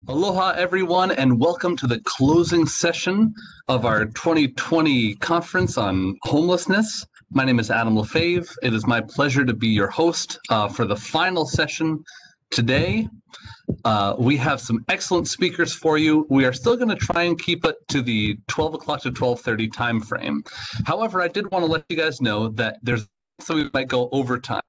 Aloha, everyone, and welcome to the closing session of our 2020 conference on homelessness. My name is Adam Lefebvre. It is my pleasure to be your host for the final session today. We have some excellent speakers for you. We are still going to try and keep it to the 12 o'clock to 12:30 time frame. However, I did want to let you guys know that so we might go overtime.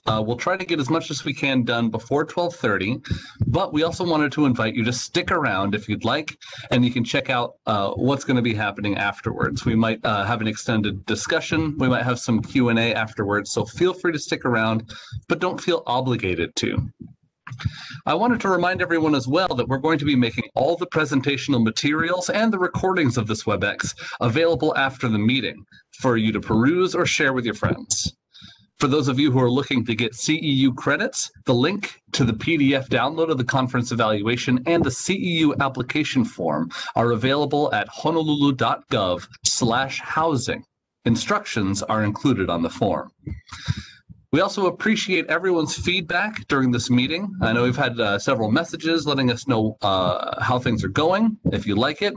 We'll try to get as much as we can done before 12:30, but we also wanted to invite you to stick around if you'd like, and you can check out what's going to be happening afterwards. We might have an extended discussion. We might have some Q&A afterwards, so feel free to stick around, but don't feel obligated to. I wanted to remind everyone as well that we're going to be making all the presentational materials and the recordings of this WebEx available after the meeting for you to peruse or share with your friends. For those of you who are looking to get CEU credits, the link to the PDF download of the conference evaluation and the CEU application form are available at honolulu.gov/housing. Instructions are included on the form. We also appreciate everyone's feedback during this meeting. I know we've had several messages letting us know how things are going, if you like it,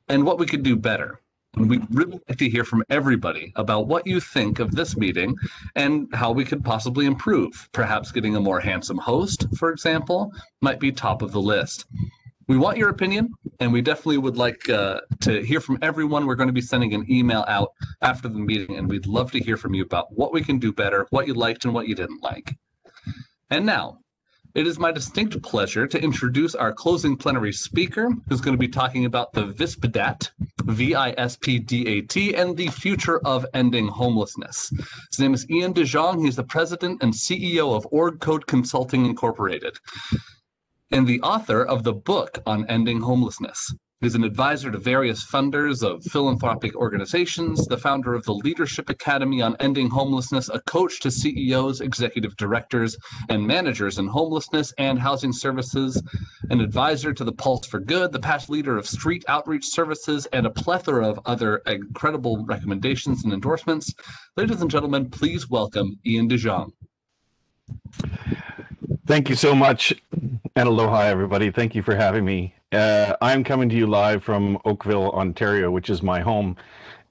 and what we could do better. And we'd really like to hear from everybody about what you think of this meeting and how we could possibly improve. Perhaps getting a more handsome host, for example, might be top of the list. We want your opinion, and we definitely would like to hear from everyone. We're going to be sending an email out after the meeting, and we'd love to hear from you about what we can do better, what you liked and what you didn't like. And now, it is my distinct pleasure to introduce our closing plenary speaker, who's going to be talking about the VISPDAT, VISPDAT, and the future of ending homelessness. His name is Jong. He's the president and CEO of OrgCode Consulting Incorporated, and the author of the book on ending homelessness. He's an advisor to various funders of philanthropic organizations, the founder of the Leadership Academy on Ending Homelessness, a coach to CEOs, executive directors, and managers in homelessness and housing services, an advisor to the Pulse for Good, the past leader of street outreach services, and a plethora of other incredible recommendations and endorsements. Ladies and gentlemen, please welcome Jong. Thank you so much, and aloha, everybody. Thank you for having me. I'm coming to you live from Oakville, Ontario, which is my home,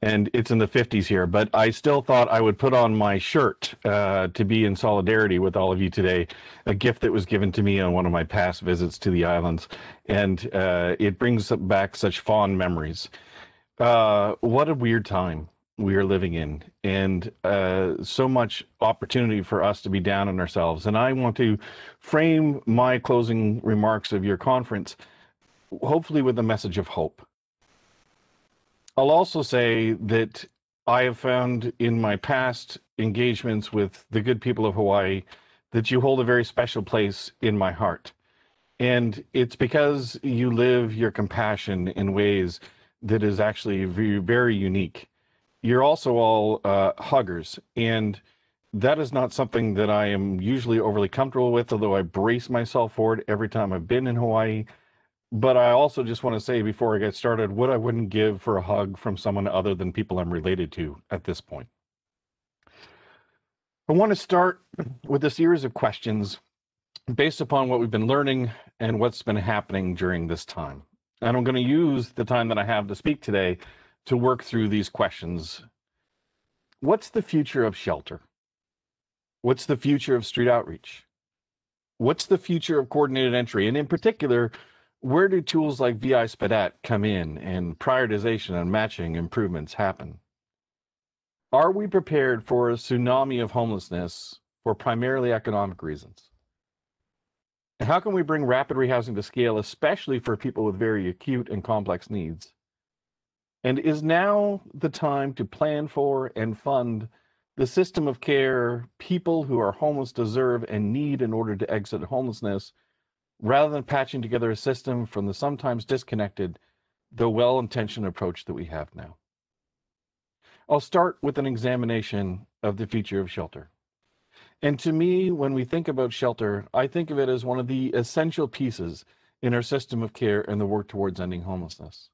and it's in the 50s here, but I still thought I would put on my shirt to be in solidarity with all of you today, a gift that was given to me on one of my past visits to the islands, and it brings back such fond memories. What a weird time we are living in, and so much opportunity for us to be down on ourselves. And I want to frame my closing remarks of your conference, hopefully with a message of hope. I'll also say that I have found in my past engagements with the good people of Hawaii that you hold a very special place in my heart. And it's because you live your compassion in ways that is actually very, very unique. You're also all huggers, and that is not something that I am usually overly comfortable with, although I brace myself for it every time I've been in Hawaii. But I also just want to say before I get started, what I wouldn't give for a hug from someone other than people I'm related to at this point. I want to start with a series of questions based upon what we've been learning and what's been happening during this time. And I'm going to use the time that I have to speak today to work through these questions. What's the future of shelter? What's the future of street outreach? What's the future of coordinated entry? And in particular, where do tools like VISPDAT come in and prioritization and matching improvements happen? Are we prepared for a tsunami of homelessness for primarily economic reasons? And how can we bring rapid rehousing to scale, especially for people with very acute and complex needs? And is now the time to plan for and fund the system of care people who are homeless deserve and need in order to exit homelessness, rather than patching together a system from the sometimes disconnected, though well-intentioned approach that we have now? I'll start with an examination of the future of shelter. And to me, when we think about shelter, I think of it as one of the essential pieces in our system of care and the work towards ending homelessness.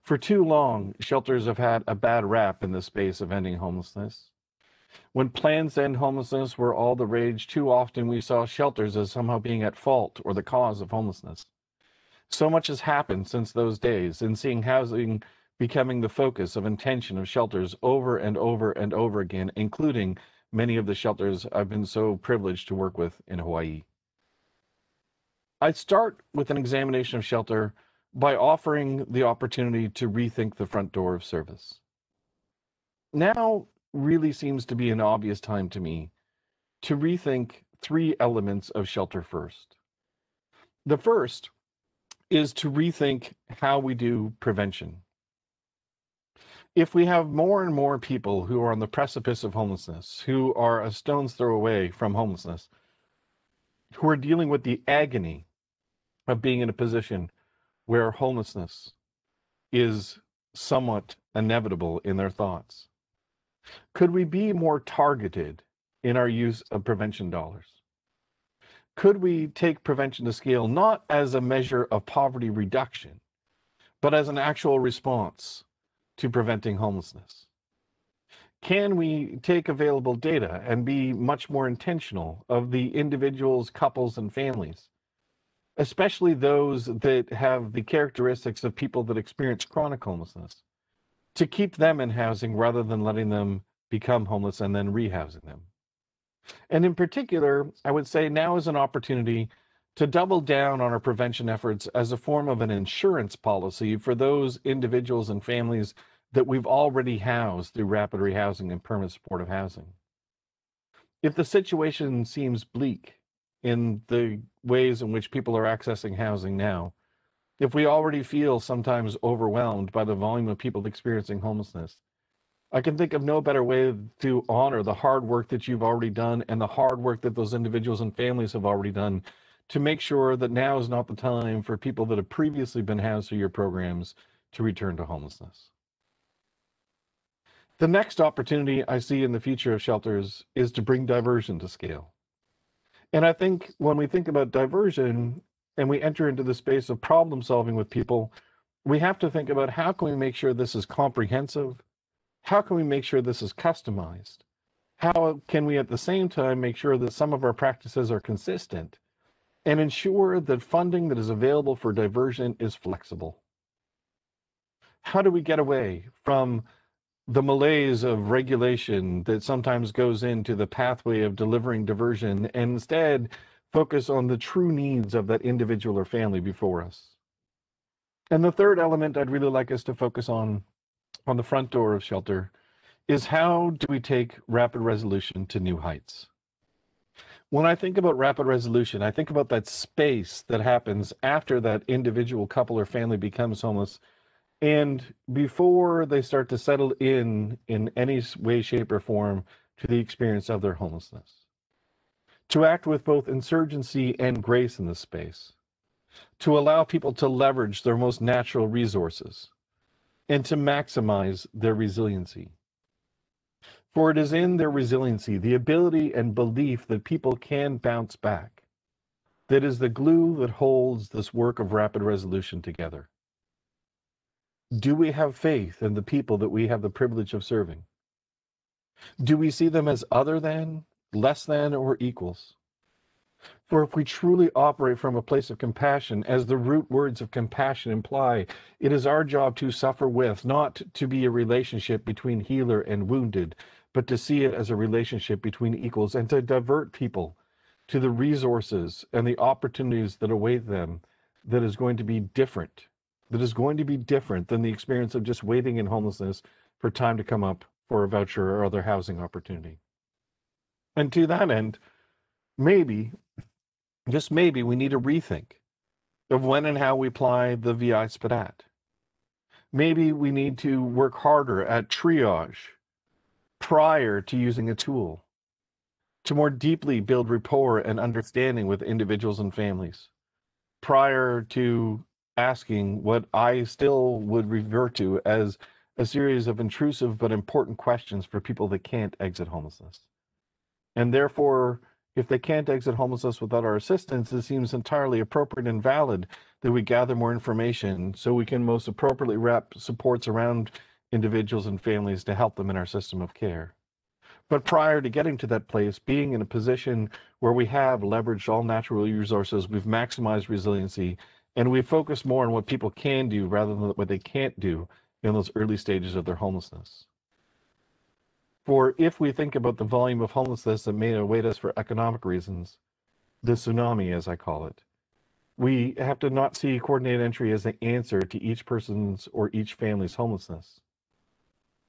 For too long, shelters have had a bad rap in the space of ending homelessness. When plans to end homelessness were all the rage, too often we saw shelters as somehow being at fault or the cause of homelessness. So much has happened since those days, and seeing housing becoming the focus of intention of shelters over and over and over again, including many of the shelters I've been so privileged to work with in Hawaii. I start with an examination of shelter by offering the opportunity to rethink the front door of service. Now really seems to be an obvious time to me to rethink three elements of shelter first. The first is to rethink how we do prevention. If we have more and more people who are on the precipice of homelessness, who are a stone's throw away from homelessness, who are dealing with the agony of being in a position where homelessness is somewhat inevitable in their thoughts, could we be more targeted in our use of prevention dollars? Could we take prevention to scale not as a measure of poverty reduction, but as an actual response to preventing homelessness? Can we take available data and be much more intentional of the individuals, couples, and families, especially those that have the characteristics of people that experience chronic homelessness, to keep them in housing rather than letting them become homeless and then rehousing them? And in particular, I would say now is an opportunity to double down on our prevention efforts as a form of an insurance policy for those individuals and families that we've already housed through rapid rehousing and permanent supportive housing. If the situation seems bleak in the ways in which people are accessing housing now, if we already feel sometimes overwhelmed by the volume of people experiencing homelessness, I can think of no better way to honor the hard work that you've already done and the hard work that those individuals and families have already done to make sure that now is not the time for people that have previously been housed through your programs to return to homelessness. The next opportunity I see in the future of shelters is to bring diversion to scale. And I think when we think about diversion and we enter into the space of problem solving with people, we have to think about how can we make sure this is comprehensive? How can we make sure this is customized? How can we at the same time make sure that some of our practices are consistent and ensure that funding that is available for diversion is flexible? How do we get away from the malaise of regulation that sometimes goes into the pathway of delivering diversion and instead focus on the true needs of that individual or family before us? And the third element I'd really like us to focus on the front door of shelter is how do we take rapid resolution to new heights? When I think about rapid resolution, I think about that space that happens after that individual couple or family becomes homeless and before they start to settle in any way, shape, or form to the experience of their homelessness. To act with both insurgency and grace in this space. To allow people to leverage their most natural resources and to maximize their resiliency. For it is in their resiliency, the ability and belief that people can bounce back, that is the glue that holds this work of rapid resolution together. Do we have faith in the people that we have the privilege of serving? Do we see them as other than, less than, or equals? For if we truly operate from a place of compassion, as the root words of compassion imply, it is our job to suffer with, not to be a relationship between healer and wounded, but to see it as a relationship between equals and to divert people to the resources and the opportunities that await them that is going to be different, than the experience of just waiting in homelessness for time to come up for a voucher or other housing opportunity. And to that end, maybe, just maybe, we need a rethink of when and how we apply the VISPDAT. Maybe we need to work harder at triage prior to using a tool to more deeply build rapport and understanding with individuals and families prior to asking what I still would refer to as a series of intrusive but important questions for people that can't exit homelessness. And therefore, if they can't exit homelessness without our assistance, it seems entirely appropriate and valid that we gather more information so we can most appropriately wrap supports around individuals and families to help them in our system of care. But prior to getting to that place, being in a position where we have leveraged all natural resources, we've maximized resiliency, And we focus more on what people can do rather than what they can't do in those early stages of their homelessness. For if we think about the volume of homelessness that may await us for economic reasons, the tsunami, as I call it, we have to not see coordinated entry as the answer to each person's or each family's homelessness.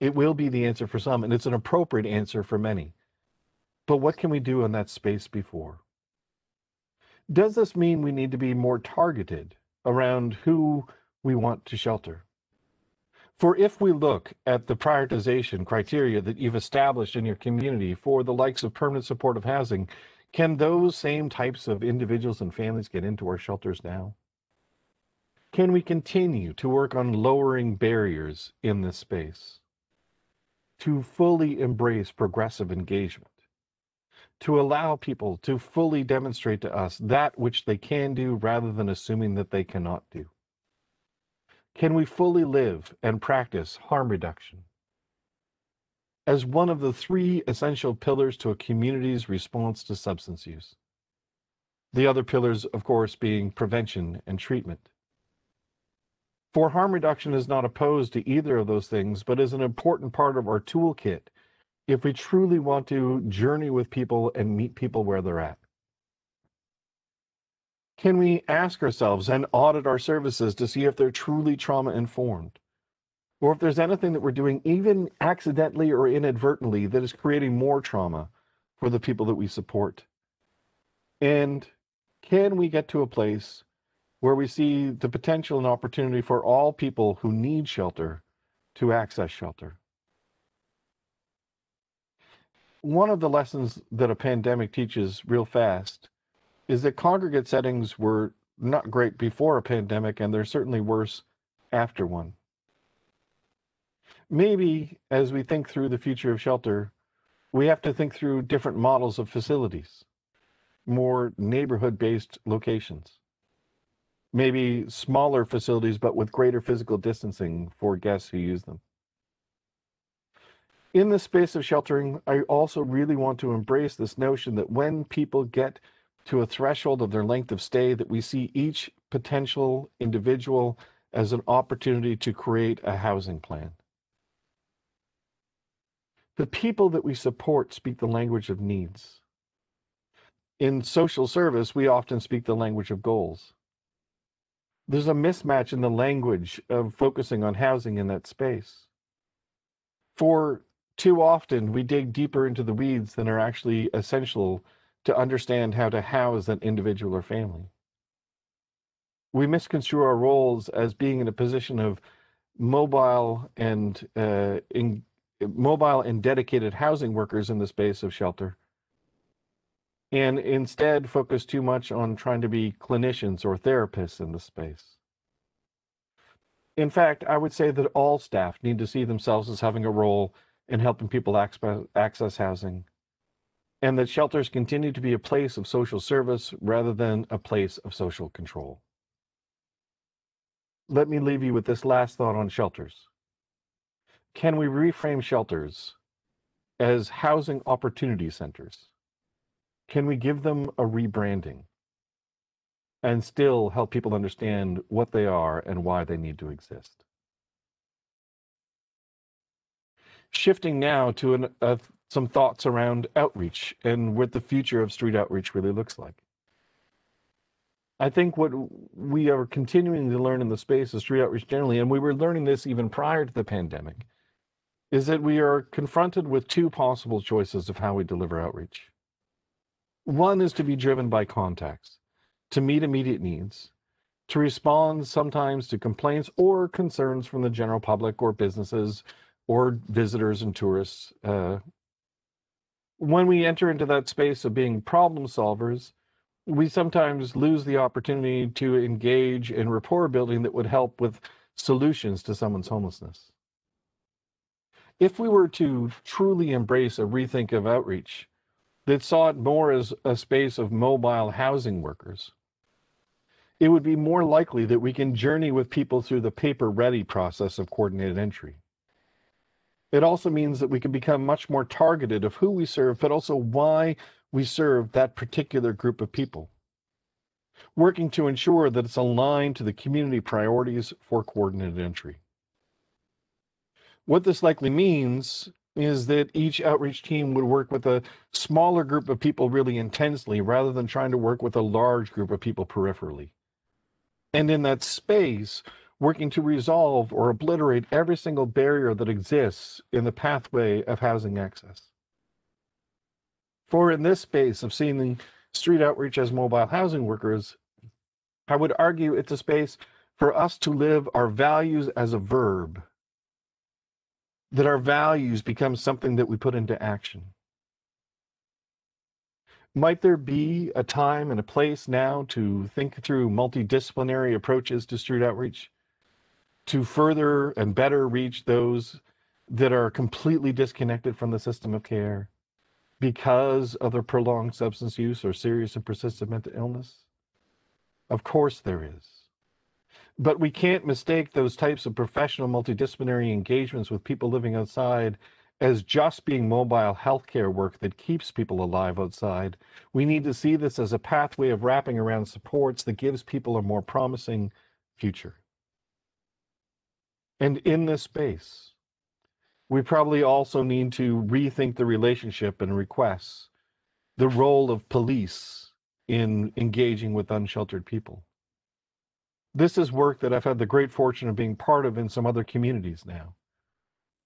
It will be the answer for some, and it's an appropriate answer for many. But what can we do in that space before? Does this mean we need to be more targeted around who we want to shelter? For if we look at the prioritization criteria that you've established in your community for the likes of permanent supportive housing, can those same types of individuals and families get into our shelters now? Can we continue to work on lowering barriers in this space? To fully embrace progressive engagement? To allow people to fully demonstrate to us that which they can do rather than assuming that they cannot do? Can we fully live and practice harm reduction as one of the 3 essential pillars to a community's response to substance use? The other pillars, of course, being prevention and treatment. For harm reduction is not opposed to either of those things, but is an important part of our toolkit if we truly want to journey with people and meet people where they're at. Can we ask ourselves and audit our services to see if they're truly trauma-informed? Or if there's anything that we're doing, even accidentally or inadvertently, that is creating more trauma for the people that we support? And can we get to a place where we see the potential and opportunity for all people who need shelter to access shelter? One of the lessons that a pandemic teaches real fast is that congregate settings were not great before a pandemic, and they're certainly worse after one. Maybe as we think through the future of shelter, we have to think through different models of facilities, more neighborhood-based locations, maybe smaller facilities but with greater physical distancing for guests who use them. In the space of sheltering, I also really want to embrace this notion that when people get to a threshold of their length of stay, that we see each potential individual as an opportunity to create a housing plan. The people that we support speak the language of needs. In social service, we often speak the language of goals. There's a mismatch in the language of focusing on housing in that space. For too often, we dig deeper into the weeds than are actually essential to understand how to house an individual or family. We misconstrue our roles as being in a position of mobile and dedicated housing workers in the space of shelter, and instead focus too much on trying to be clinicians or therapists in the space. In fact, I would say that all staff need to see themselves as having a role in helping people access housing, and that shelters continue to be a place of social service rather than a place of social control. Let me leave you with this last thought on shelters. Can we reframe shelters as housing opportunity centers? Can we give them a rebranding and still help people understand what they are and why they need to exist? Shifting now to some thoughts around outreach and what the future of street outreach really looks like. I think what we are continuing to learn in the space of street outreach generally, and we were learning this even prior to the pandemic, is that we are confronted with 2 possible choices of how we deliver outreach. One is to be driven by contacts, to meet immediate needs, to respond sometimes to complaints or concerns from the general public or businesses or visitors and tourists. When we enter into that space of being problem solvers, we sometimes lose the opportunity to engage in rapport building that would help with solutions to someone's homelessness. If we were to truly embrace a rethink of outreach that saw it more as a space of mobile housing workers, it would be more likely that we can journey with people through the paper-ready process of coordinated entry. It also means that we can become much more targeted of who we serve, but also why we serve that particular group of people. working to ensure that it's aligned to the community priorities for coordinated entry. What this likely means is that each outreach team would work with a smaller group of people really intensely rather than trying to work with a large group of people peripherally. And in that space, working to resolve or obliterate every single barrier that exists in the pathway of housing access. For in this space of seeing the street outreach as mobile housing workers, I would argue it's a space for us to live our values as a verb, that our values become something that we put into action. Might there be a time and a place now to think through multidisciplinary approaches to street outreach, to further and better reach those that are completely disconnected from the system of care because of their prolonged substance use or serious and persistent mental illness? Of course there is. But we can't mistake those types of professional multidisciplinary engagements with people living outside as just being mobile healthcare work that keeps people alive outside. We need to see this as a pathway of wrapping around supports that gives people a more promising future. And in this space, we probably also need to rethink the relationship and requests, the role of police in engaging with unsheltered people. This is work that I've had the great fortune of being part of in some other communities now.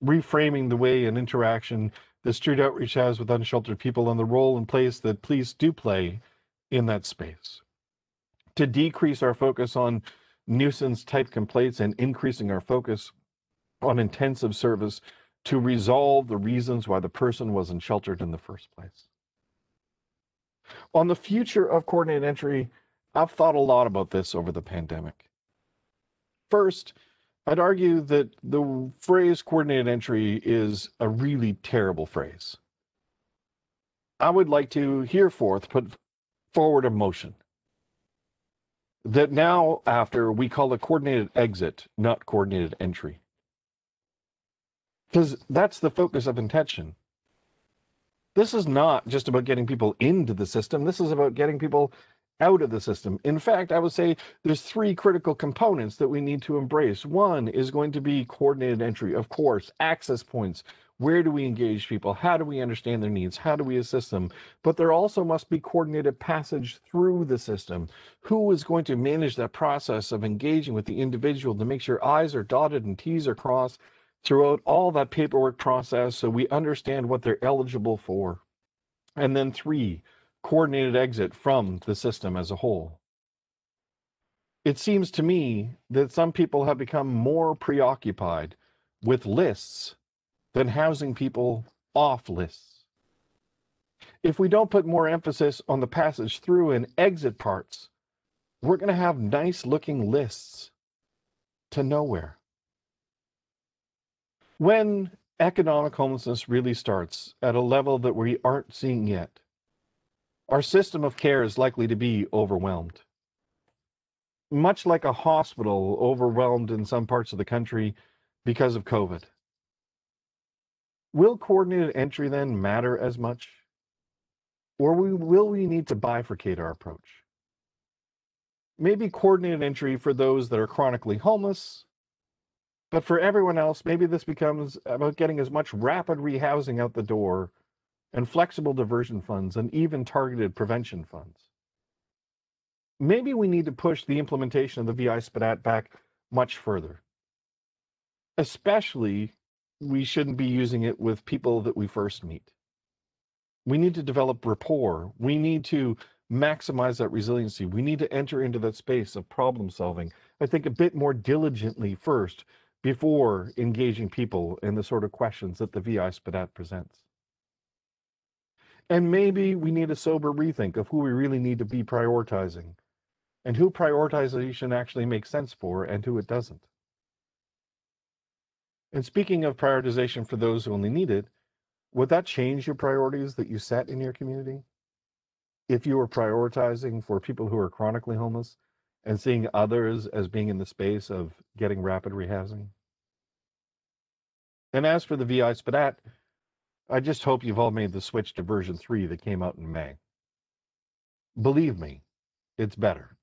Reframing the way and interaction that street outreach has with unsheltered people and the role and place that police do play in that space. To decrease our focus on nuisance type complaints and increasing our focus on intensive service to resolve the reasons why the person was unsheltered in the first place. On the future of coordinated entry, I've thought a lot about this over the pandemic. First, I'd argue that the phrase coordinated entry is a really terrible phrase. I would like to hereforth put forward a motion that now after we call it coordinated exit, not coordinated entry. Because that's the focus of intention. This is not just about getting people into the system. This is about getting people out of the system. In fact, I would say there's three critical components that we need to embrace. One is going to be coordinated entry, of course, access points. Where do we engage people? How do we understand their needs? How do we assist them? But there also must be coordinated passage through the system. Who is going to manage that process of engaging with the individual to make sure I's are dotted and T's are crossed throughout all that paperwork process so we understand what they're eligible for? And then three, coordinated exit from the system as a whole. It seems to me that some people have become more preoccupied with lists than housing people off lists. If we don't put more emphasis on the passage through and exit parts, we're going to have nice looking lists to nowhere. When economic homelessness really starts at a level that we aren't seeing yet, our system of care is likely to be overwhelmed. Much like a hospital overwhelmed in some parts of the country because of COVID. Will coordinated entry then matter as much? Or will we need to bifurcate our approach? Maybe coordinated entry for those that are chronically homeless, but for everyone else, maybe this becomes about getting as much rapid rehousing out the door and flexible diversion funds and even targeted prevention funds. Maybe we need to push the implementation of the VISPDAT back much further. Especially, we shouldn't be using it with people that we first meet. We need to develop rapport. We need to maximize that resiliency. We need to enter into that space of problem solving, I think, a bit more diligently first before engaging people in the sort of questions that the VISPDAT presents. And maybe we need a sober rethink of who we really need to be prioritizing and who prioritization actually makes sense for and who it doesn't. And speaking of prioritization for those who only need it, would that change your priorities that you set in your community? If you were prioritizing for people who are chronically homeless and seeing others as being in the space of getting rapid rehousing? And as for the VISPDAT, I just hope you've all made the switch to version 3 that came out in May. Believe me, it's better.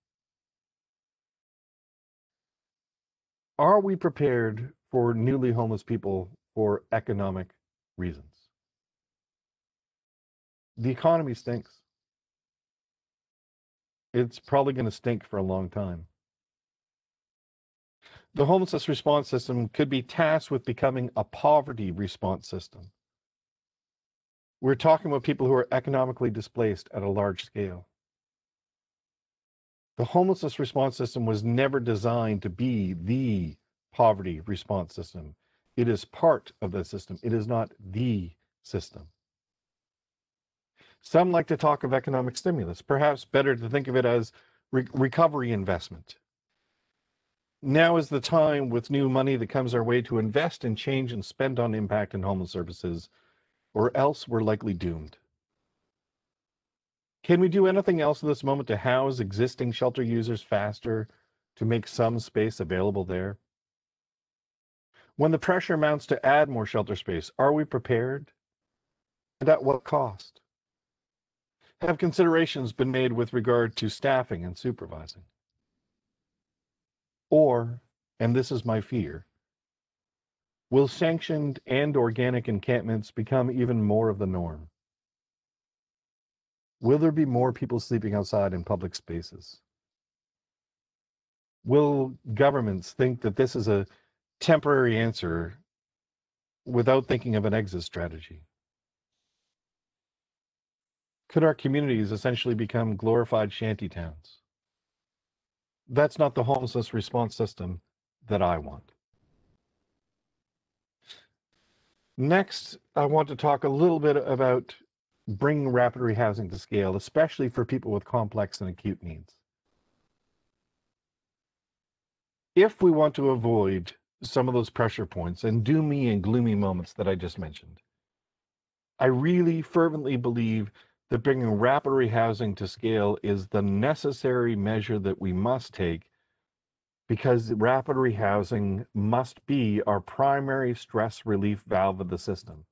Are we prepared for newly homeless people for economic reasons? The economy stinks. It's probably going to stink for a long time. The homelessness response system could be tasked with becoming a poverty response system. We're talking about people who are economically displaced at a large scale. The homelessness response system was never designed to be the poverty response system. It is part of the system. It is not the system. Some like to talk of economic stimulus. Perhaps better to think of it as recovery investment. Now is the time, with new money that comes our way, to invest in change and spend on impact and homeless services, or else we're likely doomed. Can we do anything else at this moment to house existing shelter users faster, to make some space available there? When the pressure mounts to add more shelter space, are we prepared? And at what cost? Have considerations been made with regard to staffing and supervising? Or, and this is my fear, will sanctioned and organic encampments become even more of the norm? Will there be more people sleeping outside in public spaces? Will governments think that this is a temporary answer without thinking of an exit strategy? Could our communities essentially become glorified shanty towns? That's not the homelessness response system that I want. Next, I want to talk a little bit about bringing rapid rehousing to scale, especially for people with complex and acute needs. If we want to avoid some of those pressure points and doomy and gloomy moments that I just mentioned, I really fervently believe that bringing rapid rehousing to scale is the necessary measure that we must take, because rapid rehousing must be our primary stress relief valve of the system.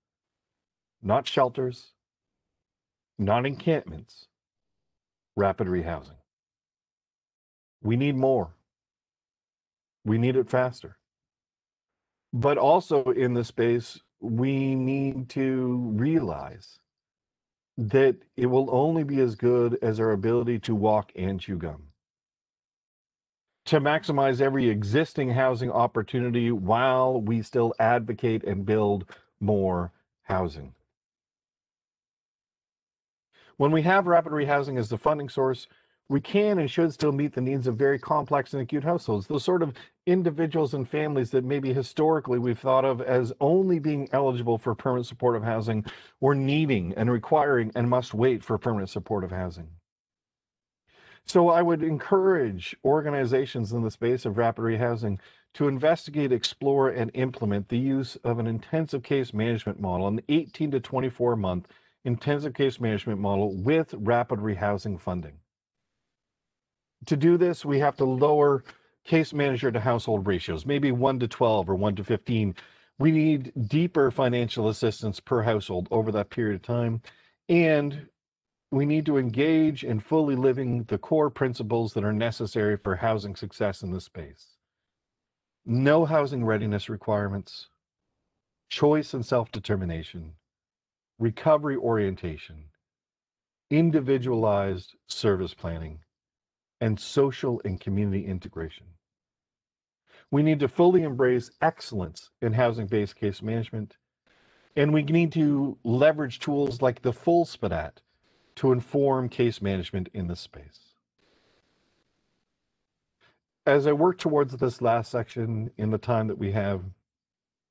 Not shelters, not encampments, rapid rehousing. We need more. We need it faster. But also in this space, we need to realize that it will only be as good as our ability to walk and chew gum, to maximize every existing housing opportunity while we still advocate and build more housing. When we have rapid rehousing as the funding source, we can and should still meet the needs of very complex and acute households, those sort of individuals and families that maybe historically we've thought of as only being eligible for permanent supportive housing, or needing and requiring and must wait for permanent supportive housing. So I would encourage organizations in the space of rapid rehousing to investigate, explore, and implement the use of an intensive case management model, an 18 to 24-month intensive case management model with rapid rehousing funding. To do this, we have to lower case manager to household ratios, maybe 1 to 12 or 1 to 15. We need deeper financial assistance per household over that period of time, and we need to engage in fully living the core principles that are necessary for housing success in this space. No housing readiness requirements, choice and self-determination, recovery orientation, individualized service planning, and social and community integration. We need to fully embrace excellence in housing-based case management, and we need to leverage tools like the VISPDAT to inform case management in this space. As I work towards this last section in the time that we have,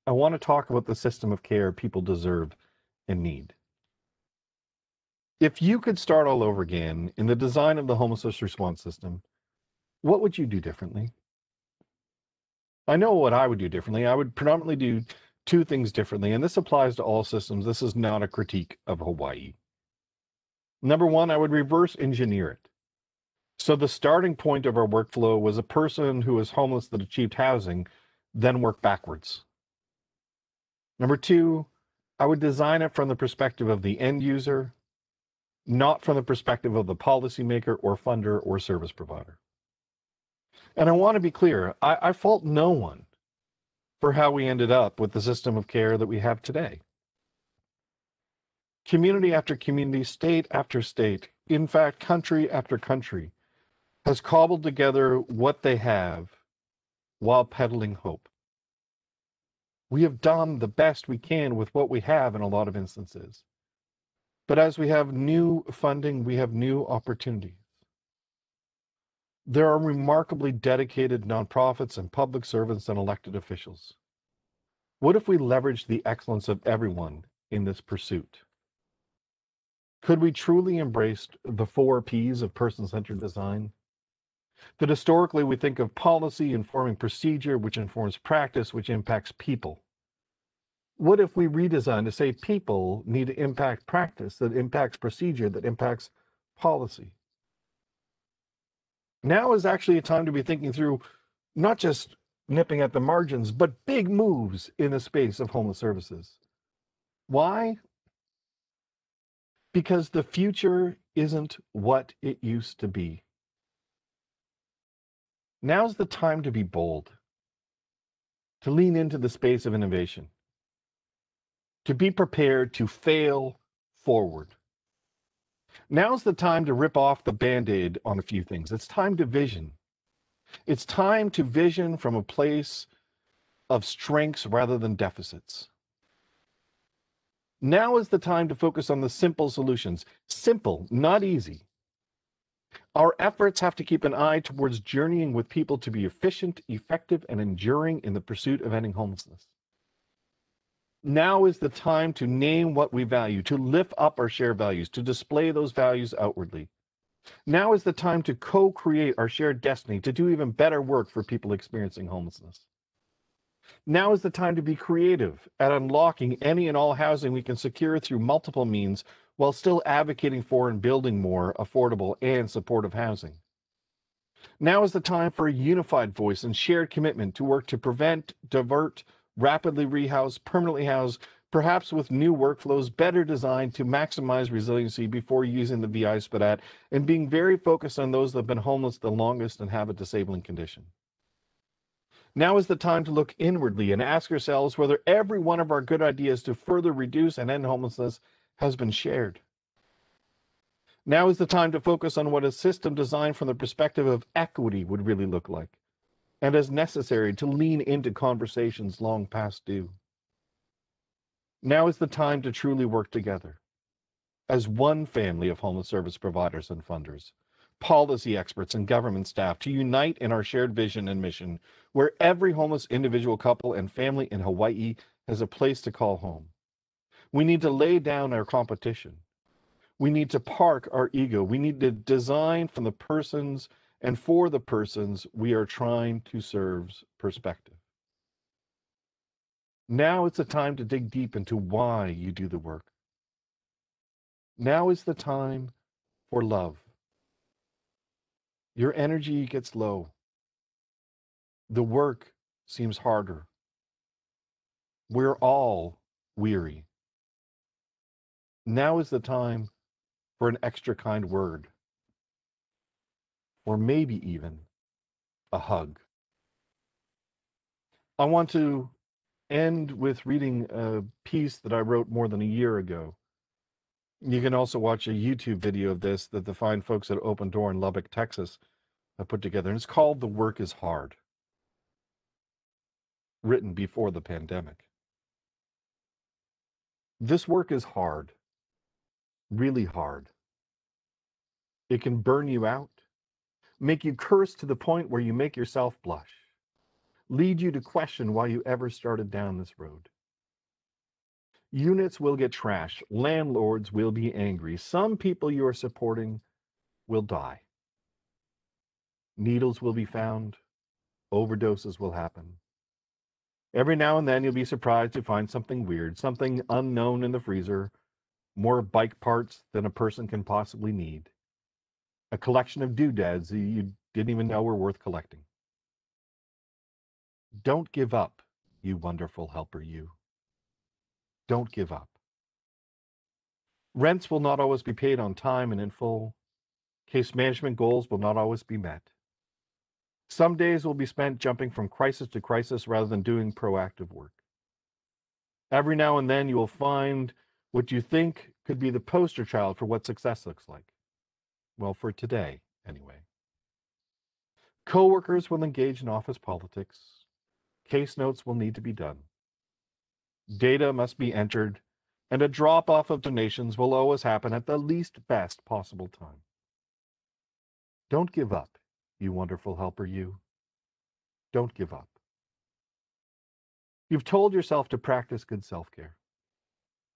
I want to talk about the system of care people deserve and need. If you could start all over again in the design of the homelessness response system, what would you do differently? I know what I would do differently. I would predominantly do two things differently, and this applies to all systems. This is not a critique of Hawaii. Number one, I would reverse engineer it. So the starting point of our workflow was a person who was homeless that achieved housing, then work backwards. Number two, I would design it from the perspective of the end user, not from the perspective of the policymaker or funder or service provider. And I want to be clear, I fault no one for how we ended up with the system of care that we have today. Community after community, state after state, in fact, country after country, has cobbled together what they have while peddling hope. We have done the best we can with what we have in a lot of instances. But as we have new funding, we have new opportunities. There are remarkably dedicated nonprofits and public servants and elected officials. What if we leverage the excellence of everyone in this pursuit? Could we truly embrace the 4 Ps of person-centered design? That historically we think of policy informing procedure, which informs practice, which impacts people. What if we redesign to say people need to impact practice, that impacts procedure, that impacts policy? Now is actually a time to be thinking through not just nipping at the margins, but big moves in the space of homeless services. Why? Because the future isn't what it used to be. Now's the time to be bold, to lean into the space of innovation, to be prepared to fail forward. Now's the time to rip off the Band-Aid on a few things. It's time to vision. It's time to vision from a place of strengths rather than deficits. Now is the time to focus on the simple solutions. Simple, not easy. Our efforts have to keep an eye towards journeying with people to be efficient, effective, and enduring in the pursuit of ending homelessness. Now is the time to name what we value, to lift up our shared values, to display those values outwardly. Now is the time to co-create our shared destiny, to do even better work for people experiencing homelessness. Now is the time to be creative at unlocking any and all housing we can secure through multiple means while still advocating for and building more affordable and supportive housing. Now is the time for a unified voice and shared commitment to work to prevent, divert, rapidly rehouse, permanently house, perhaps with new workflows better designed to maximize resiliency before using the VISPDAT, and being very focused on those that have been homeless the longest and have a disabling condition. Now is the time to look inwardly and ask ourselves whether every one of our good ideas to further reduce and end homelessness has been shared. Now is the time to focus on what a system designed from the perspective of equity would really look like, and as necessary to lean into conversations long past due. Now is the time to truly work together as one family of homeless service providers and funders, policy experts and government staff to unite in our shared vision and mission, where every homeless individual, couple, and family in Hawaii has a place to call home. We need to lay down our competition. We need to park our ego. We need to design from the persons and for the persons we are trying to serve's perspective. Now it's a time to dig deep into why you do the work. Now is the time for love. Your energy gets low. The work seems harder. We're all weary. Now is the time for an extra kind word, or maybe even a hug. I want to end with reading a piece that I wrote more than a year ago. You can also watch a YouTube video of this that the fine folks at Open Door in Lubbock, Texas have put together, and it's called "The Work is Hard," written before the pandemic. This work is hard, really hard. It can burn you out, make you curse to the point where you make yourself blush, lead you to question why you ever started down this road. Units will get trashed, landlords will be angry, some people you are supporting will die. Needles will be found, overdoses will happen. Every now and then you'll be surprised to find something weird, something unknown in the freezer, more bike parts than a person can possibly need. A collection of doodads that you didn't even know were worth collecting. Don't give up, you wonderful helper, you. Don't give up. Rents will not always be paid on time and in full. Case management goals will not always be met. Some days will be spent jumping from crisis to crisis rather than doing proactive work. Every now and then you will find what you think could be the poster child for what success looks like. Well, for today, anyway. Coworkers will engage in office politics. Case notes will need to be done. Data must be entered, and a drop-off of donations will always happen at the least best possible time. Don't give up, you wonderful helper, you. Don't give up. You've told yourself to practice good self-care.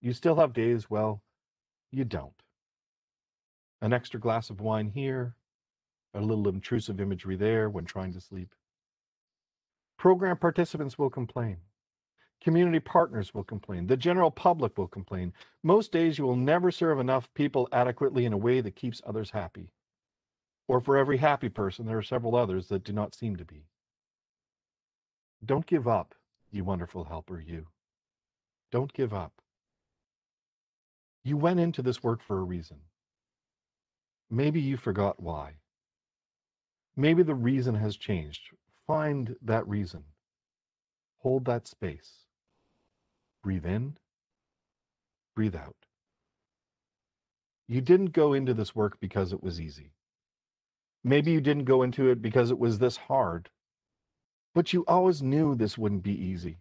You still have days, well, you don't. An extra glass of wine here, a little intrusive imagery there when trying to sleep. Program participants will complain. Community partners will complain. The general public will complain. Most days you will never serve enough people adequately in a way that keeps others happy. Or for every happy person, there are several others that do not seem to be. Don't give up, you wonderful helper, you. Don't give up. You went into this work for a reason. Maybe you forgot why. Maybe the reason has changed. Find that reason. Hold that space. Breathe in, breathe out. You didn't go into this work because it was easy. Maybe you didn't go into it because it was this hard, but you always knew this wouldn't be easy.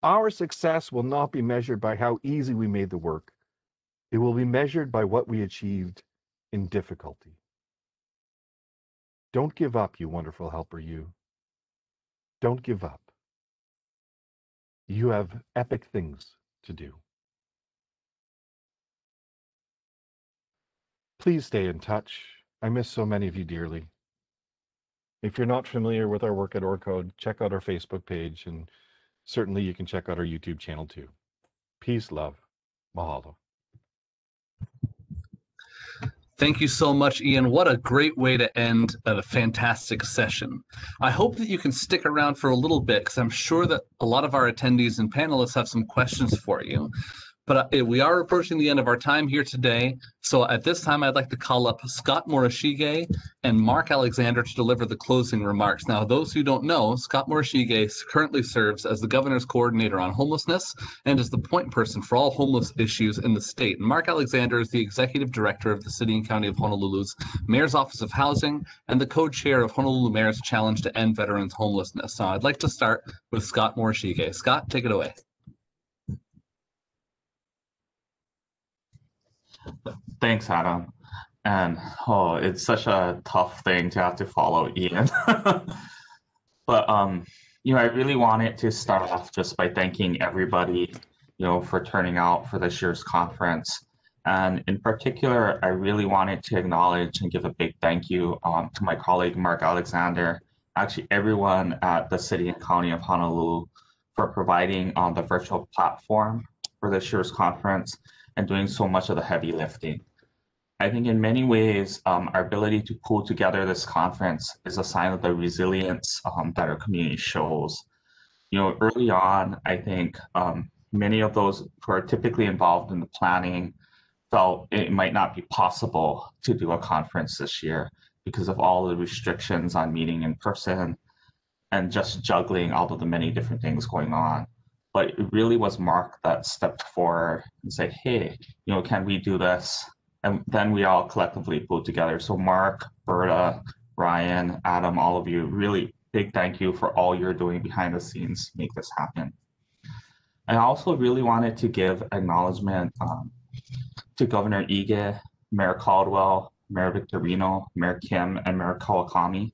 Our success will not be measured by how easy we made the work. It will be measured by what we achieved in difficulty. Don't give up, you wonderful helper, you. Don't give up. You have epic things to do. Please stay in touch. I miss so many of you dearly. If you're not familiar with our work at OrgCode, check out our Facebook page, and certainly you can check out our YouTube channel too. Peace, love, mahalo. Thank you so much, Ian. What a great way to end a fantastic session. I hope that you can stick around for a little bit, because I'm sure that a lot of our attendees and panelists have some questions for you. But we are approaching the end of our time here today. So at this time, I'd like to call up Scott Morishige and Mark Alexander to deliver the closing remarks. Now, those who don't know, Scott Morishige currently serves as the governor's coordinator on homelessness and is the point person for all homeless issues in the state. And Mark Alexander is the executive director of the City and County of Honolulu's Mayor's Office of Housing and the co-chair of Honolulu Mayor's Challenge to End Veterans Homelessness. So I'd like to start with Scott Morishige. Scott, take it away. Thanks, Adam. And it's such a tough thing to have to follow Ian. But I really wanted to start off just by thanking everybody, for turning out for this year's conference. And in particular, I really wanted to acknowledge and give a big thank you to my colleague Mark Alexander, actually everyone at the City and County of Honolulu for providing the virtual platform for this year's conference and doing so much of the heavy lifting. I think in many ways, our ability to pull together this conference is a sign of the resilience that our community shows. Early on, I think many of those who are typically involved in the planning felt it might not be possible to do a conference this year because of all the restrictions on meeting in person and just juggling all of the many different things going on. But it really was Mark that stepped forward and said, hey, can we do this? And then we all collectively pulled together. So Mark, Berta, Ryan, Adam, all of you, really big thank you for all you're doing behind the scenes to make this happen. I also really wanted to give acknowledgement to Governor Ige, Mayor Caldwell, Mayor Victorino, Mayor Kim, and Mayor Kawakami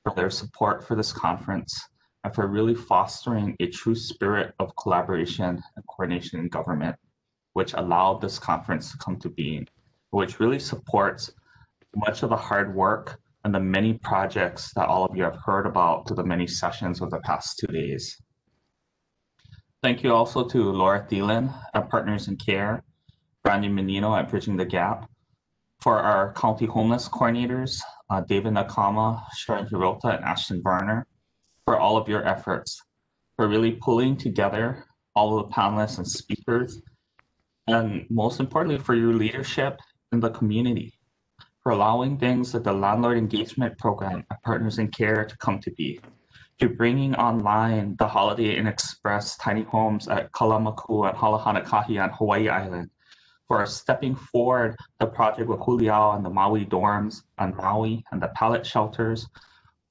for their support for this conference and for really fostering a true spirit of collaboration and coordination in government, which allowed this conference to come to being, which really supports much of the hard work and the many projects that all of you have heard about through the many sessions of the past 2 days. Thank you also to Laura Thielen at Partners in Care, Brandon Menino at Bridging the Gap, for our county homeless coordinators, David Nakama, Sharon Hirota, and Ashton Varner, for all of your efforts, for really pulling together all of the panelists and speakers, and most importantly, for your leadership in the community, for allowing things like the landlord engagement program and Partners in Care to come to be, to bringing online the Holiday Inn Express tiny homes at Kalamaku and Halahanakahi on Hawaii Island, for stepping forward the project with Juliao and the Maui dorms on Maui and the pallet shelters,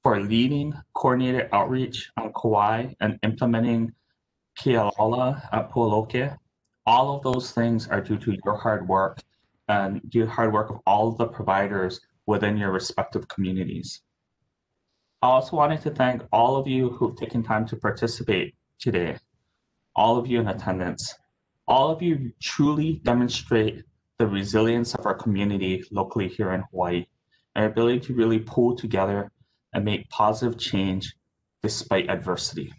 for leading coordinated outreach on Kauai and implementing Kealaula at Pualoke. All of those things are due to your hard work and due to the hard work of all of the providers within your respective communities. I also wanted to thank all of you who've taken time to participate today, all of you in attendance. All of you truly demonstrate the resilience of our community locally here in Hawaii, and our ability to really pull together and make positive change despite adversity.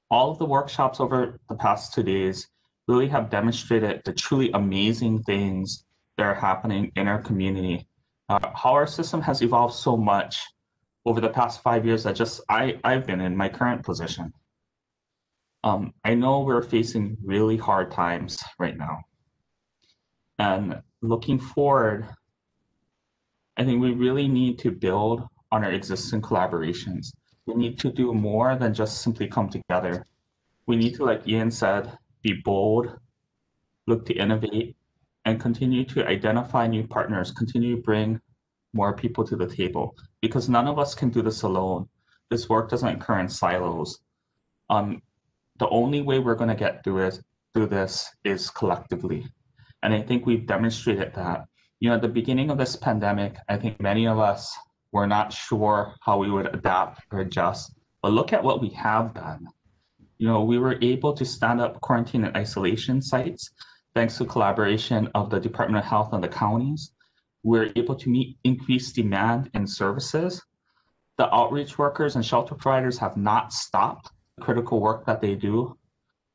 All of the workshops over the past 2 days really have demonstrated the truly amazing things that are happening in our community, how our system has evolved so much over the past 5 years that I've been in my current position. I know we're facing really hard times right now. And looking forward, I think we really need to build on our existing collaborations. We need to do more than just simply come together. We need to, like Ian said, be bold, look to innovate, and continue to identify new partners, continue to bring more people to the table, because none of us can do this alone. This work doesn't occur in silos. The only way we're going to get through this is collectively. And I think we've demonstrated that. At the beginning of this pandemic, I think many of us were not sure how we would adapt or adjust, but look at what we have done. We were able to stand up quarantine and isolation sites thanks to collaboration of the Department of Health and the counties. We're able to meet increased demand in services. The outreach workers and shelter providers have not stopped the critical work that they do.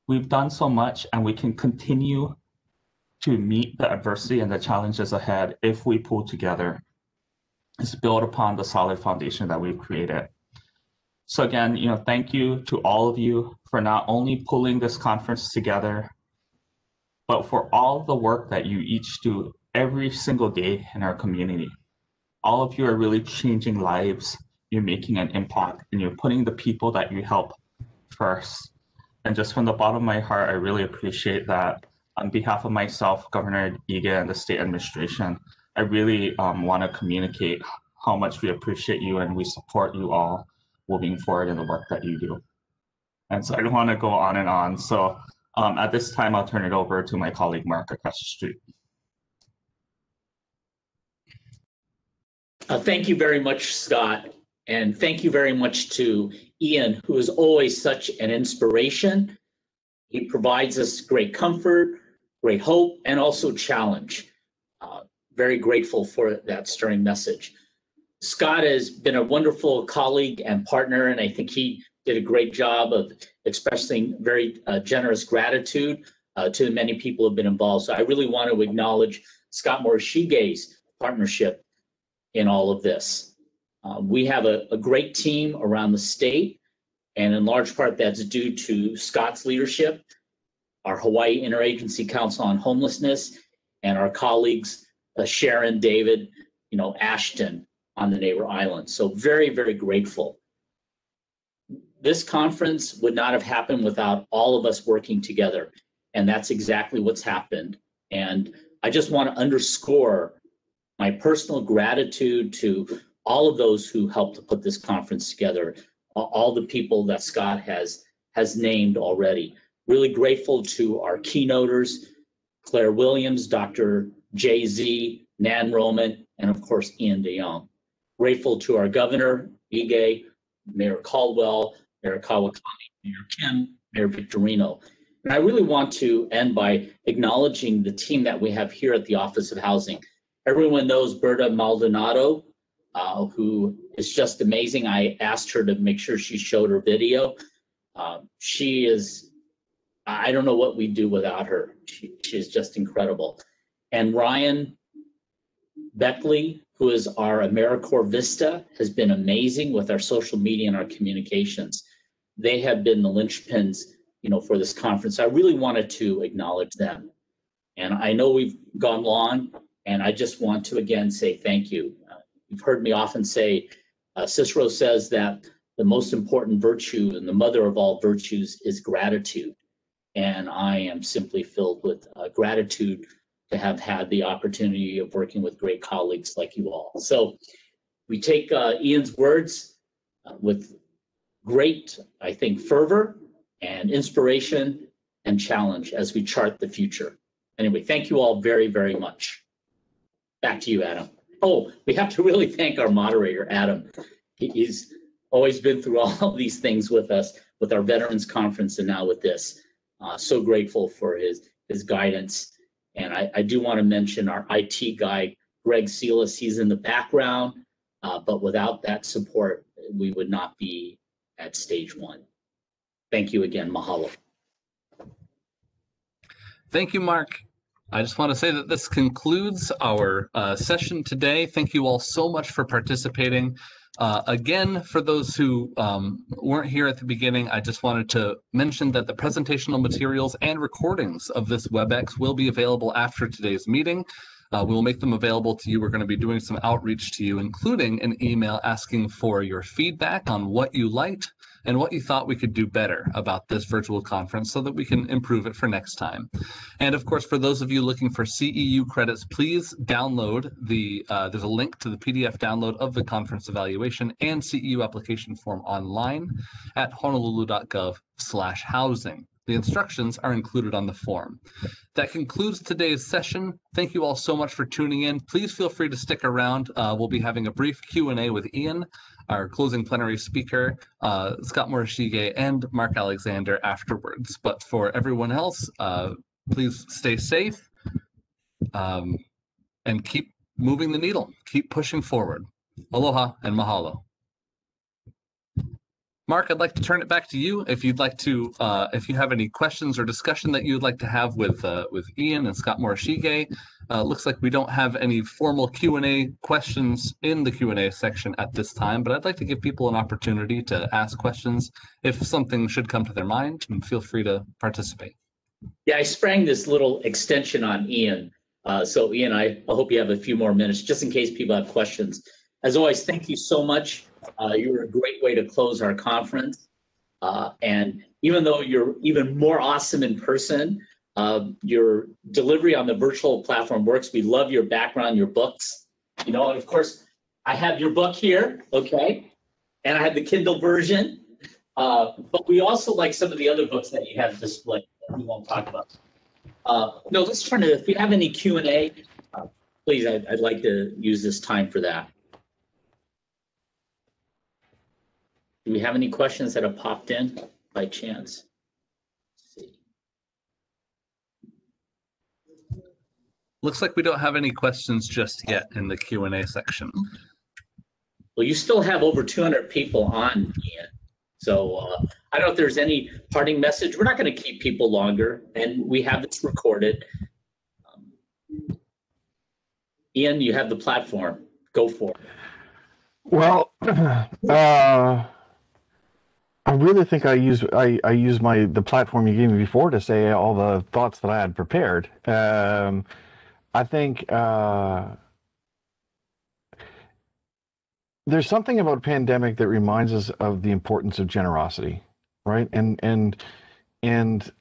We've done so much, and we can continue to meet the adversity and the challenges ahead if we pull together. It's built upon the solid foundation that we've created. So again, thank you to all of you for not only pulling this conference together, but for all the work that you each do every single day in our community. All of you are really changing lives. You're making an impact, and you're putting the people that you help first. And just from the bottom of my heart, I really appreciate that. On behalf of myself, Governor Ige, and the state administration, I really want to communicate how much we appreciate you and we support you all moving forward in the work that you do. And so I don't want to go on and on. So at this time, I'll turn it over to my colleague, Mark, across the street. Thank you very much, Scott. And thank you very much to Ian, who is always such an inspiration. He provides us great comfort, great hope, and also challenge. Very grateful for that stirring message. Scott has been a wonderful colleague and partner, and I think he did a great job of expressing very generous gratitude to the many people who have been involved. So I really want to acknowledge Scott Morishige's partnership in all of this. We have a great team around the state, and in large part that's due to Scott's leadership, our Hawaii Interagency Council on Homelessness, and our colleagues Sharon, David, Ashton on the neighbor islands. So very, very grateful. This conference would not have happened without all of us working together, and that's exactly what's happened. And I just want to underscore my personal gratitude to all of those who helped to put this conference together, all the people that Scott has named already. Really grateful to our keynoters, Claire Williams, Dr. Jay-Z, Nan Roman, and of course, Ian DeYoung. Grateful to our governor, Ige, Mayor Caldwell, Mayor Kawakami, Mayor Kim, Mayor Victorino. And I really want to end by acknowledging the team that we have here at the Office of Housing. Everyone knows Berta Maldonado, who is just amazing. I asked her to make sure she showed her video. She is, I don't know what we'd do without her. She is just incredible. And Ryan Beckley, who is our AmeriCorps Vista, has been amazing with our social media and our communications. They have been the linchpins, for this conference. I really wanted to acknowledge them. And I know we've gone long, And I just want to again say thank you. You've heard me often say, Cicero says that the most important virtue and the mother of all virtues is gratitude. And I am simply filled with gratitude to have had the opportunity of working with great colleagues like you all. So we take Ian's words with great, I think, fervor and inspiration and challenge as we chart the future. Anyway, thank you all very, very much. Back to you, Adam. Oh, we have to really thank our moderator, Adam. He's always been through all of these things with us, with our Veterans Conference and now with this. So grateful for his guidance. And I do want to mention our IT guy, Greg Sealis. He's in the background, but without that support, we would not be at stage one. Thank you again. Mahalo. Thank you, Mark. I just want to say that this concludes our session today. Thank you all so much for participating. Again, for those who weren't here at the beginning, I just wanted to mention that the presentational materials and recordings of this WebEx will be available after today's meeting. We will make them available to you. We're going to be doing some outreach to you, including an email asking for your feedback on what you liked and what you thought we could do better about this virtual conference so that we can improve it for next time. And of course, for those of you looking for CEU credits, please download there's a link to the PDF download of the conference evaluation and CEU application form online at honolulu.gov/housing. The instructions are included on the form. That concludes today's session. Thank you all so much for tuning in. Please feel free to stick around. We'll be having a brief Q&A with Ian, our closing plenary speaker, Scott Morishige, and Mark Alexander afterwards. But for everyone else, please stay safe and keep moving the needle. Keep pushing forward. Aloha and mahalo. Mark, I'd like to turn it back to you if you'd like to, if you have any questions or discussion that you'd like to have with Ian and Scott Morishige. Looks like we don't have any formal Q&A questions in the Q&A section at this time, but I'd like to give people an opportunity to ask questions if something should come to their mind, and feel free to participate. Yeah, I sprang this little extension on Ian. So Ian, I hope you have a few more minutes just in case people have questions. As always, thank you so much. You were a great way to close our conference. And even though you're even more awesome in person, your delivery on the virtual platform works. We love your background, your books. You know, and of course, I have your book here, okay? And I have the Kindle version. But we also like some of the other books that you have displayed that we won't talk about. No, let's turn to, if you have any Q&A, please, I'd like to use this time for that. Do we have any questions that have popped in by chance? Let's see. Looks like we don't have any questions just yet in the Q&A section. Well, you still have over 200 people on, Ian. So I don't know if there's any parting message. We're not going to keep people longer, and we have this recorded. Ian, you have the platform. Go for it. Well, I really think I use the platform you gave me before to say all the thoughts that I had prepared. I think there's something about a pandemic that reminds us of the importance of generosity, right? And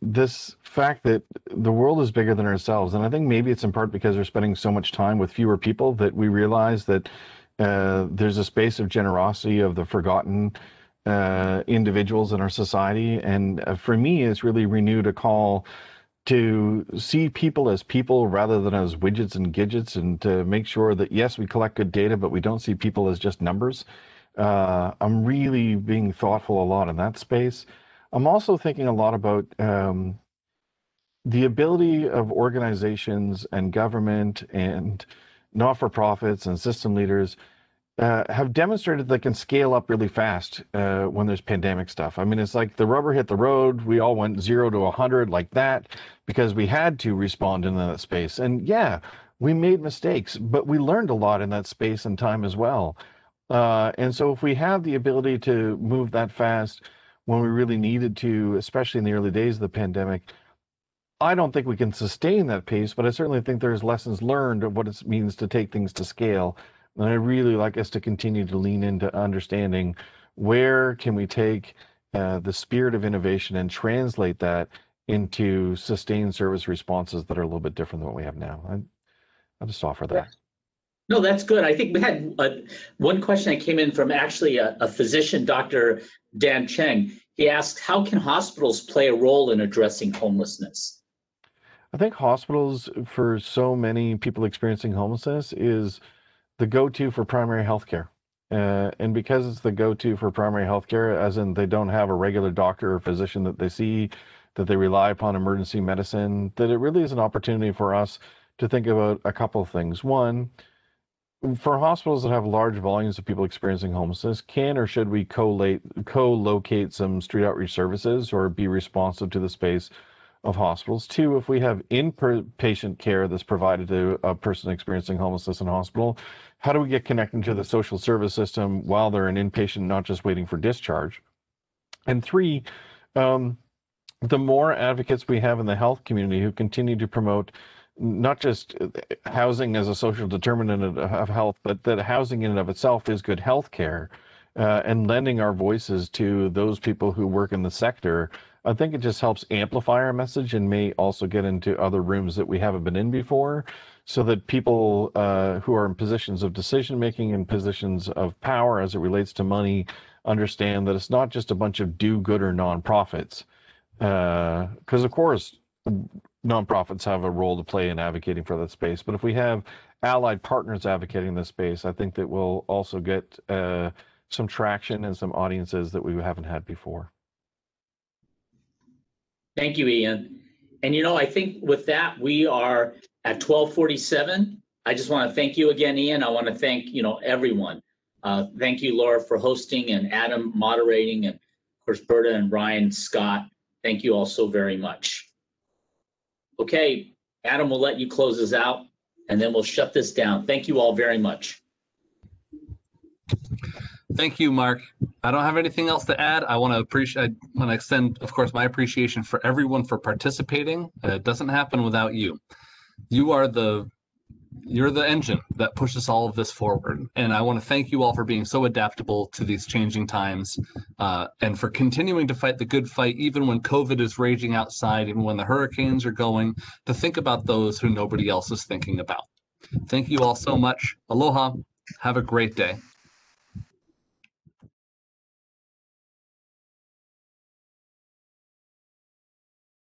this fact that the world is bigger than ourselves. And I think maybe it's in part because we're spending so much time with fewer people that we realize that there's a space of generosity of the forgotten individuals in our society. And for me, it's really renewed a call to see people as people rather than as widgets and gadgets, and to make sure that, yes, we collect good data, but we don't see people as just numbers. I'm really being thoughtful a lot in that space. I'm also thinking a lot about the ability of organizations and government and not-for-profits and system leaders have demonstrated they can scale up really fast when there's pandemic stuff. I mean, it's like the rubber hit the road. We all went 0 to 100 like that because we had to respond in that space. And yeah, we made mistakes, but we learned a lot in that space and time as well. And so if we have the ability to move that fast when we really needed to, especially in the early days of the pandemic, I don't think we can sustain that pace, but I certainly think there's lessons learned of what it means to take things to scale. And I really like us to continue to lean into understanding where can we take the spirit of innovation and translate that into sustained service responses that are a little bit different than what we have now. I'll just offer that. No, that's good. I think we had one question that came in from actually a physician, Dr. Dan Cheng. He asked, how can hospitals play a role in addressing homelessness? I think hospitals, for so many people experiencing homelessness, is the go-to for primary health care. And because it's the go-to for primary health care, as in they don't have a regular doctor or physician that they see, that they rely upon emergency medicine, that it really is an opportunity for us to think about a couple of things. One, for hospitals that have large volumes of people experiencing homelessness, can or should we co-locate some street outreach services or be responsive to the space of hospitals? Two, if we have inpatient care that's provided to a person experiencing homelessness in hospital, how do we get connected to the social service system while they're an inpatient, not just waiting for discharge? And three, the more advocates we have in the health community who continue to promote not just housing as a social determinant of health, but that housing in and of itself is good health care, and lending our voices to those people who work in the sector, I think it just helps amplify our message and may also get into other rooms that we haven't been in before, so that people who are in positions of decision-making and positions of power as it relates to money understand that it's not just a bunch of do-gooder nonprofits. Because, of course, nonprofits have a role to play in advocating for that space. But if we have allied partners advocating this space, I think that we'll also get some traction and some audiences that we haven't had before. Thank you, Ian. And, I think with that, we are at 12:47. I just want to thank you again, Ian. I want to thank, everyone. Thank you, Laura, for hosting, and Adam moderating, and, of course, Berta and Ryan, Scott. Thank you all so very much. Okay, Adam, we'll let you close us out, and then we'll shut this down. Thank you all very much. Thank you, Mark. I don't have anything else to add. I want to extend, of course, my appreciation for everyone for participating. It doesn't happen without you. You're the engine that pushes all of this forward. And I want to thank you all for being so adaptable to these changing times, and for continuing to fight the good fight, even when COVID is raging outside, even when the hurricanes are going, to think about those who nobody else is thinking about. Thank you all so much. Aloha. Have a great day.